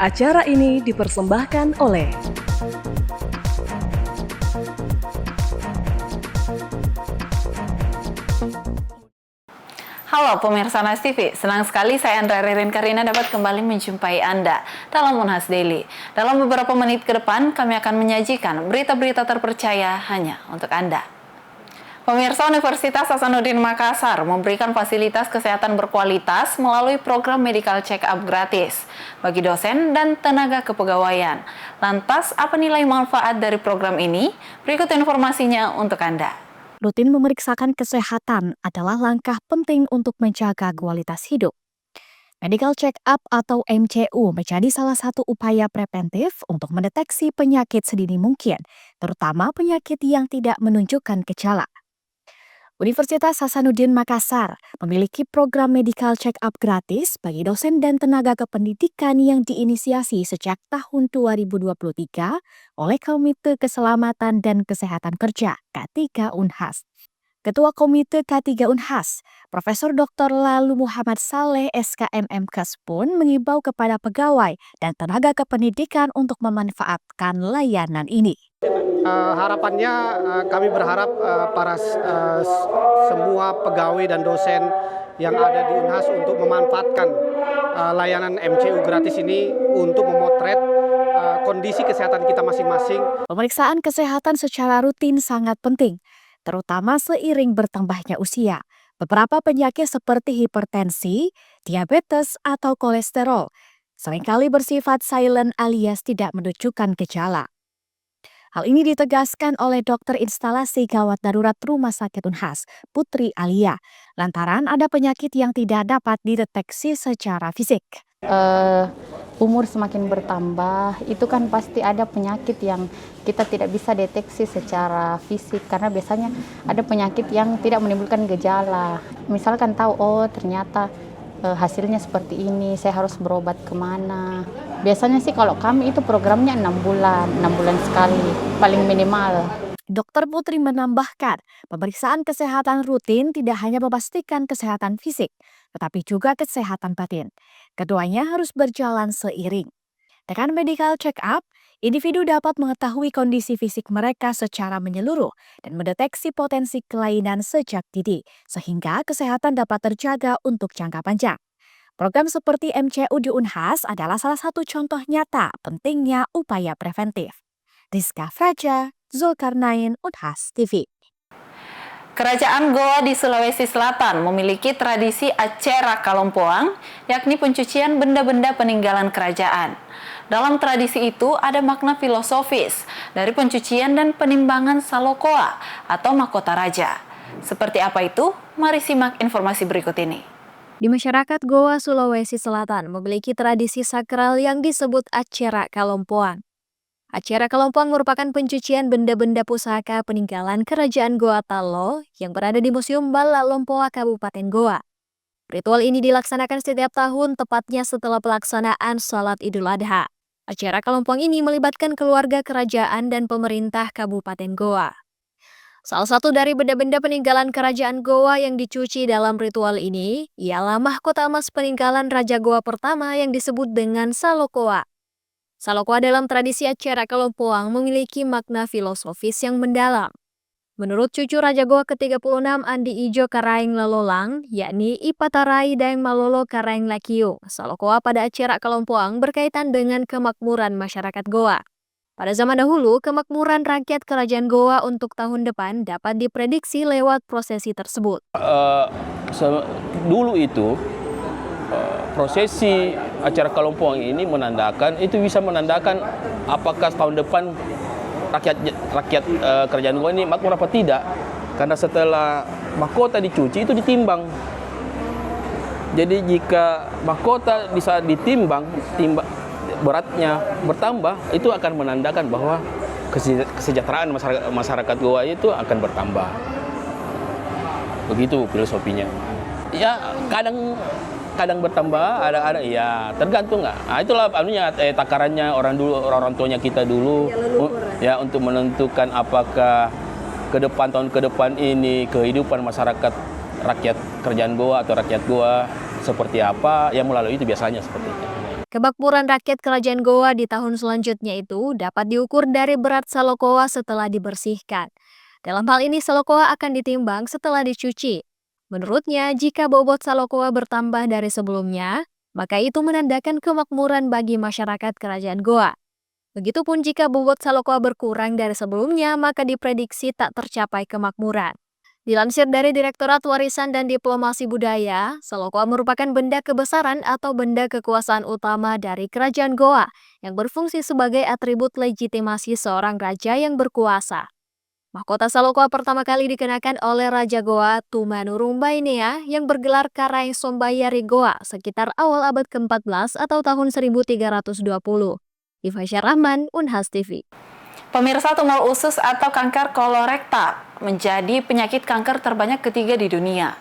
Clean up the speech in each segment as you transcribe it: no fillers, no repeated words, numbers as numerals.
Acara ini dipersembahkan oleh Halo pemirsa Nas TV, senang sekali saya Andra Ririn Karina dapat kembali menjumpai Anda dalam Unhas Daily. Dalam beberapa menit ke depan kami akan menyajikan berita-berita terpercaya hanya untuk Anda. Pemirsa, Universitas Hasanuddin Makassar memberikan fasilitas kesehatan berkualitas melalui program medical check-up gratis bagi dosen dan tenaga kepegawaian. Lantas, apa nilai manfaat dari program ini? Berikut informasinya untuk Anda. Rutin memeriksakan kesehatan adalah langkah penting untuk menjaga kualitas hidup. Medical check-up atau MCU menjadi salah satu upaya preventif untuk mendeteksi penyakit sedini mungkin, terutama penyakit yang tidak menunjukkan gejala. Universitas Hasanuddin Makassar memiliki program medical check-up gratis bagi dosen dan tenaga kependidikan yang diinisiasi sejak tahun 2023 oleh Komite Keselamatan dan Kesehatan Kerja K3 Unhas. Ketua Komite K3 Unhas, Profesor Dr. Lalu Muhammad Saleh SKMMKes pun mengimbau kepada pegawai dan tenaga kependidikan untuk memanfaatkan layanan ini. Harapannya kami berharap semua pegawai dan dosen yang ada di Unhas untuk memanfaatkan layanan MCU gratis ini untuk memotret kondisi kesehatan kita masing-masing. Pemeriksaan kesehatan secara rutin sangat penting, terutama seiring bertambahnya usia. Beberapa penyakit seperti hipertensi, diabetes, atau kolesterol seringkali bersifat silent alias tidak menunjukkan gejala. Hal ini ditegaskan oleh dokter instalasi gawat darurat Rumah Sakit Unhas, Putri Alia, lantaran ada penyakit yang tidak dapat dideteksi secara fisik. Umur semakin bertambah, itu kan pasti ada penyakit yang kita tidak bisa deteksi secara fisik, karena biasanya ada penyakit yang tidak menimbulkan gejala. Misalkan tahu, oh ternyata hasilnya seperti ini, saya harus berobat kemana. Biasanya sih kalau kami itu programnya 6 bulan sekali, paling minimal. Dokter Putri menambahkan, pemeriksaan kesehatan rutin tidak hanya memastikan kesehatan fisik, tetapi juga kesehatan batin. Keduanya harus berjalan seiring. Dengan medical check-up, individu dapat mengetahui kondisi fisik mereka secara menyeluruh dan mendeteksi potensi kelainan sejak dini, sehingga kesehatan dapat terjaga untuk jangka panjang. Program seperti MCU di Unhas adalah salah satu contoh nyata pentingnya upaya preventif. Rizka Fraja, Zulkarnain, Unhas TV. Kerajaan Goa di Sulawesi Selatan memiliki tradisi Acera Kalompoang, yakni pencucian benda-benda peninggalan kerajaan. Dalam tradisi itu ada makna filosofis dari pencucian dan penimbangan salokoa atau mahkota raja. Seperti apa itu? Mari simak informasi berikut ini. Di masyarakat Goa, Sulawesi Selatan memiliki tradisi sakral yang disebut Acera Kalompoang. Acera Kalompoang merupakan pencucian benda-benda pusaka peninggalan Kerajaan Goa Talo yang berada di Museum Bala Lompoa, Kabupaten Goa. Ritual ini dilaksanakan setiap tahun tepatnya setelah pelaksanaan Salat Idul Adha. Acera Kalompoang ini melibatkan keluarga kerajaan dan pemerintah Kabupaten Goa. Salah satu dari benda-benda peninggalan Kerajaan Goa yang dicuci dalam ritual ini ialah mahkota emas peninggalan Raja Goa pertama yang disebut dengan Salokoa. Salokoa dalam tradisi Acera Kalompoang memiliki makna filosofis yang mendalam. Menurut cucu Raja Goa ke-36 Andi Ijo Karaeng Lalolang, yakni Ipatarai Daeng Malolo Karaeng Lakio, Salokoa pada Acera Kalompoang berkaitan dengan kemakmuran masyarakat Goa. Pada zaman dahulu, kemakmuran rakyat Kerajaan Goa untuk tahun depan dapat diprediksi lewat prosesi tersebut. Dulu itu prosesi Acera Kalompoang ini bisa menandakan apakah tahun depan rakyat Kerajaan Goa ini makmur apa tidak. Karena setelah mahkota dicuci itu ditimbang. Jadi jika mahkota bisa ditimbang beratnya bertambah, itu akan menandakan bahwa kesejahteraan masyarakat Goa itu akan bertambah. Begitu filosofinya. Ya kadang bertambah, ada ya tergantung nggak. Nah, itulah takarannya orang tuanya kita dulu ya untuk menentukan apakah tahun ke depan ini kehidupan masyarakat rakyat Kerajaan Goa atau rakyat Goa seperti apa, yang melalui itu biasanya seperti itu. Kemakmuran rakyat kerajaan Goa di tahun selanjutnya itu dapat diukur dari berat Salokoa setelah dibersihkan. Dalam hal ini Salokoa akan ditimbang setelah dicuci. Menurutnya, jika bobot Salokoa bertambah dari sebelumnya, maka itu menandakan kemakmuran bagi masyarakat kerajaan Goa. Begitupun jika bobot Salokoa berkurang dari sebelumnya, maka diprediksi tak tercapai kemakmuran. Dilansir dari Direktorat Warisan dan Diplomasi Budaya, Salokoa merupakan benda kebesaran atau benda kekuasaan utama dari Kerajaan Goa yang berfungsi sebagai atribut legitimasi seorang raja yang berkuasa. Mahkota Salokoa pertama kali dikenakan oleh Raja Goa Tumanurung Bainea yang bergelar Karaeng Sombayari Goa sekitar awal abad ke-14 atau tahun 1320. Ifaisyah Rahman, Unhas TV. Pemirsa, tumor usus atau kanker kolorektal menjadi penyakit kanker terbanyak ketiga di dunia.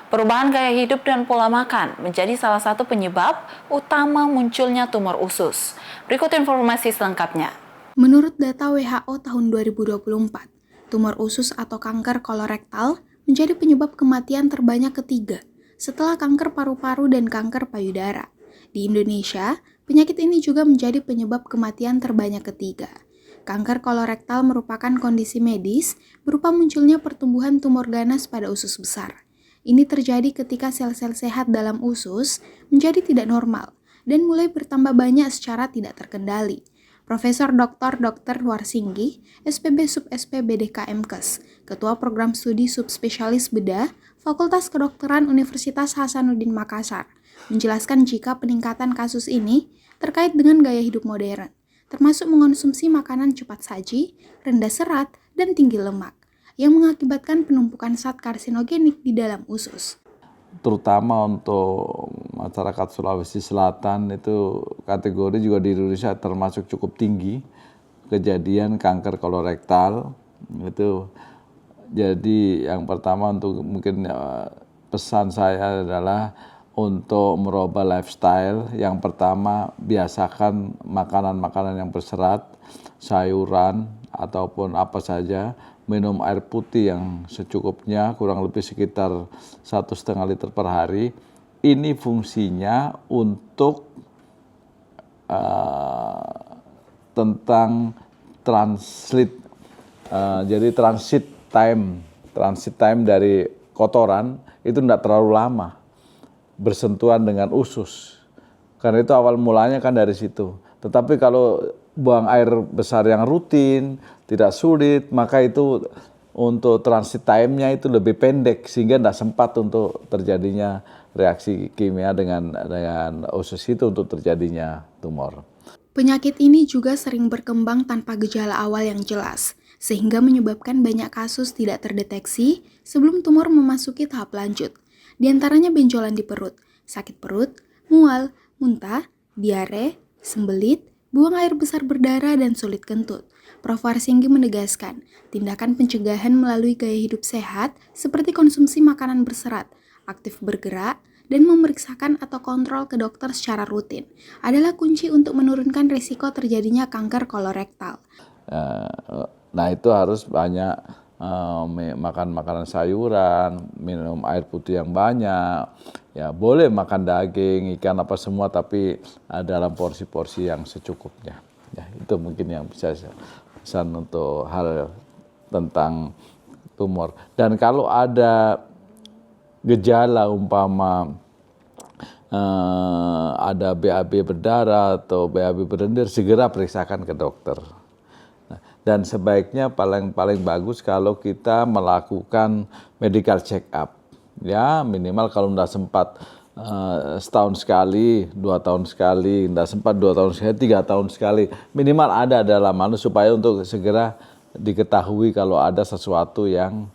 Perubahan gaya hidup dan pola makan menjadi salah satu penyebab utama munculnya tumor usus. Berikut informasi selengkapnya. Menurut data WHO tahun 2024, tumor usus atau kanker kolorektal menjadi penyebab kematian terbanyak ketiga setelah kanker paru-paru dan kanker payudara. Di Indonesia, penyakit ini juga menjadi penyebab kematian terbanyak ketiga. Kanker kolorektal merupakan kondisi medis berupa munculnya pertumbuhan tumor ganas pada usus besar. Ini terjadi ketika sel-sel sehat dalam usus menjadi tidak normal dan mulai bertambah banyak secara tidak terkendali. Profesor Dr. Warsinggi, SPB Sub-SP BDKMKes, Ketua Program Studi Subspesialis Bedah, Fakultas Kedokteran Universitas Hasanuddin Makassar, menjelaskan jika peningkatan kasus ini terkait dengan gaya hidup modern, termasuk mengonsumsi makanan cepat saji, rendah serat, dan tinggi lemak, yang mengakibatkan penumpukan zat karsinogenik di dalam usus. Terutama untuk masyarakat Sulawesi Selatan itu kategori juga di Indonesia termasuk cukup tinggi kejadian kanker kolorektal itu. Jadi yang pertama untuk mungkin pesan saya adalah untuk merubah lifestyle. Yang pertama, biasakan makanan-makanan yang berserat, sayuran, ataupun apa saja. Minum air putih yang secukupnya, kurang lebih sekitar 1,5 liter per hari. Ini fungsinya untuk tentang transit. Jadi transit time dari kotoran itu tidak terlalu lama bersentuhan dengan usus. Karena itu awal mulanya kan dari situ. Tetapi kalau buang air besar yang rutin, tidak sulit, maka itu untuk transit time-nya itu lebih pendek sehingga tidak sempat untuk terjadinya reaksi kimia dengan usus itu untuk terjadinya tumor. Penyakit ini juga sering berkembang tanpa gejala awal yang jelas, sehingga menyebabkan banyak kasus tidak terdeteksi sebelum tumor memasuki tahap lanjut. Di antaranya benjolan di perut, sakit perut, mual, muntah, diare, sembelit, buang air besar berdarah, dan sulit kentut. Prof. Warsinggi menegaskan, tindakan pencegahan melalui gaya hidup sehat seperti konsumsi makanan berserat, aktif bergerak, dan memeriksakan atau kontrol ke dokter secara rutin adalah kunci untuk menurunkan risiko terjadinya kanker kolorektal. Nah itu harus banyak makan makanan sayuran, minum air putih yang banyak, ya boleh makan daging, ikan apa semua, tapi dalam porsi-porsi yang secukupnya. Ya, itu mungkin yang bisa saya pesan untuk hal tentang tumor. Dan kalau ada gejala umpama ada BAB berdarah atau BAB berlendir, segera periksakan ke dokter. Dan sebaiknya paling bagus kalau kita melakukan medical check up, ya minimal kalau tidak sempat setahun sekali, 2 tahun sekali, tidak sempat 2 tahun sekali, 3 tahun sekali, minimal ada dalam supaya untuk segera diketahui kalau ada sesuatu yang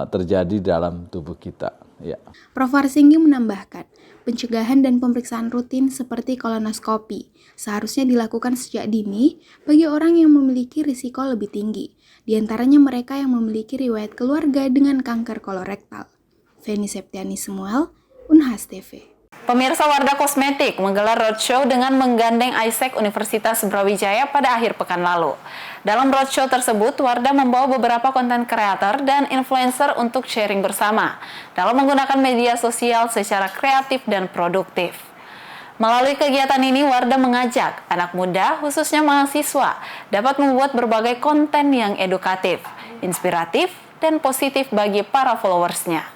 terjadi dalam tubuh kita. Ya. Prof. Warsinggi menambahkan, pencegahan dan pemeriksaan rutin seperti kolonoskopi seharusnya dilakukan sejak dini bagi orang yang memiliki risiko lebih tinggi, di antaranya mereka yang memiliki riwayat keluarga dengan kanker kolorektal. Feni Septiani Samuel, Unhas TV. Pemirsa, Wardah Kosmetik menggelar roadshow dengan menggandeng Isaac Universitas Brawijaya pada akhir pekan lalu. Dalam roadshow tersebut, Wardah membawa beberapa konten kreator dan influencer untuk sharing bersama dalam menggunakan media sosial secara kreatif dan produktif. Melalui kegiatan ini, Wardah mengajak anak muda, khususnya mahasiswa, dapat membuat berbagai konten yang edukatif, inspiratif, dan positif bagi para followersnya.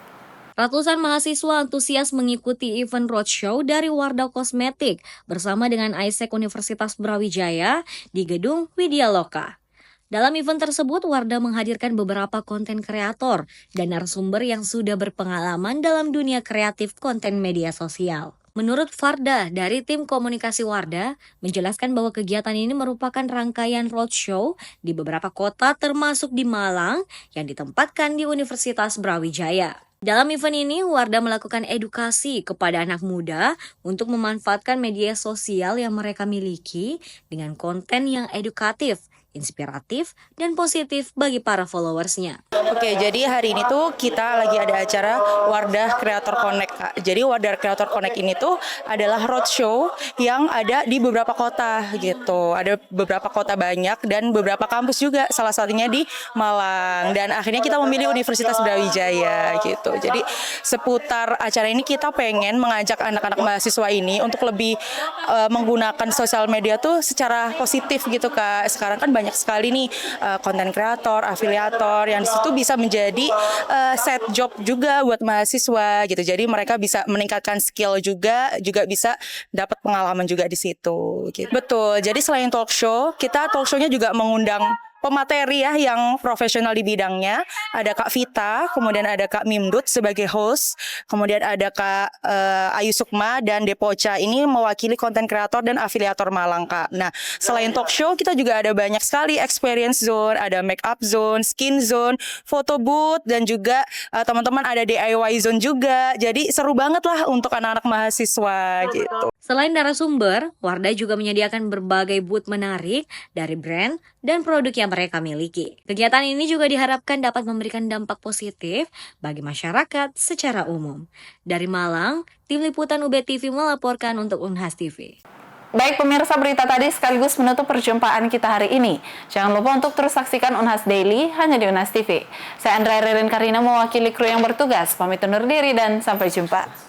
Ratusan mahasiswa antusias mengikuti event roadshow dari Wardah Kosmetik bersama dengan ISEC Universitas Brawijaya di Gedung Widya Loka. Dalam event tersebut, Wardah menghadirkan beberapa konten kreator dan narasumber yang sudah berpengalaman dalam dunia kreatif konten media sosial. Menurut Farda dari tim komunikasi Wardah, menjelaskan bahwa kegiatan ini merupakan rangkaian roadshow di beberapa kota termasuk di Malang yang ditempatkan di Universitas Brawijaya. Dalam event ini, Wardah melakukan edukasi kepada anak muda untuk memanfaatkan media sosial yang mereka miliki dengan konten yang edukatif, inspiratif, dan positif bagi para followersnya. Oke, jadi hari ini tuh kita lagi ada acara Wardah Creator Connect, Kak. Jadi Wardah Creator Connect ini tuh adalah roadshow yang ada di beberapa kota gitu. Ada beberapa kota banyak dan beberapa kampus juga, salah satunya di Malang. Dan akhirnya kita memilih Universitas Brawijaya gitu. Jadi seputar acara ini kita pengen mengajak anak-anak mahasiswa ini untuk lebih menggunakan sosial media tuh secara positif gitu, Kak. Sekarang kan banyak sekali nih konten kreator, afiliator yang di situ bisa menjadi set job juga buat mahasiswa gitu. Jadi mereka bisa meningkatkan skill juga bisa dapat pengalaman juga di situ. Gitu. Betul. Jadi selain talk show, kita talk show-nya juga mengundang pemateri ya yang profesional di bidangnya. Ada Kak Vita, kemudian ada Kak Mimdut sebagai host, kemudian ada Kak Ayu Sukma dan Depoca ini mewakili konten kreator dan afiliator Malang, Kak. Nah, selain talk show kita juga ada banyak sekali experience zone, ada make up zone, skin zone, photo booth dan juga teman-teman ada DIY zone juga. Jadi seru banget lah untuk anak-anak mahasiswa gitu. Selain narasumber, Wardah juga menyediakan berbagai booth menarik dari brand dan produk yang mereka miliki. Kegiatan ini juga diharapkan dapat memberikan dampak positif bagi masyarakat secara umum. Dari Malang, tim liputan UB TV melaporkan untuk Unhas TV. Baik pemirsa, berita tadi sekaligus menutup perjumpaan kita hari ini. Jangan lupa untuk terus saksikan Unhas Daily hanya di Unhas TV. Saya Andrea Ririn Karina mewakili kru yang bertugas. Pamit undur diri dan sampai jumpa.